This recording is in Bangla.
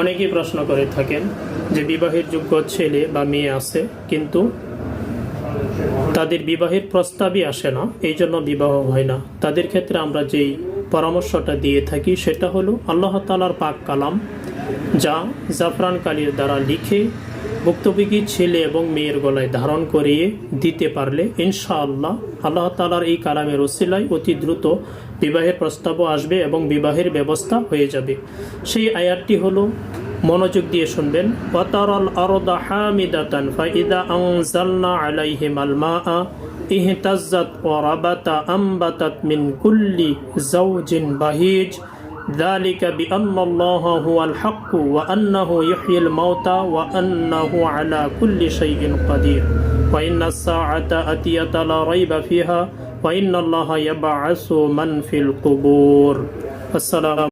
অনেকেই প্রশ্ন করে থাকেন যে বিবাহের যোগ্য ছেলে বা মেয়ে আছে, কিন্তু তাদের বিবাহের প্রস্তাবই আসে না, এই জন্য বিবাহ হয় না। তাদের ক্ষেত্রে আমরা যেই পরামর্শটা দিয়ে থাকি সেটা হলো আল্লাহ তাআলার পাক কালাম, যা জাফরান কালির দ্বারা লিখে ভুক্তভোগী ছেলে এবং মেয়ের গলায় ধারণ করিয়ে দিতে পারলে ইনশাআল্লাহ আল্লাহ তাআলার এই কালামের ওসিলায় অতি দ্রুত বিবাহের প্রস্তাবও আসবে এবং বিবাহের ব্যবস্থা হয়ে যাবে। সেই আয়াতটি হলো, মনোযোগ দিয়ে শুনবেন, ওয়াতারাল আরদা হামিদাতান ফাইদা আনজালনা আলাইহিমাল মাআ ইহতাজ্জাত ওয়া রাবাতা আম্বাতাত মিন কুল্লি যাওজিন বাহিজ ذلك بأن الله هو الحق وأنه يحيي الموتى وأنه على كل شيء قدير وإن الساعة آتية لا ريب فيها وإن الله يبعث من في القبور. السلام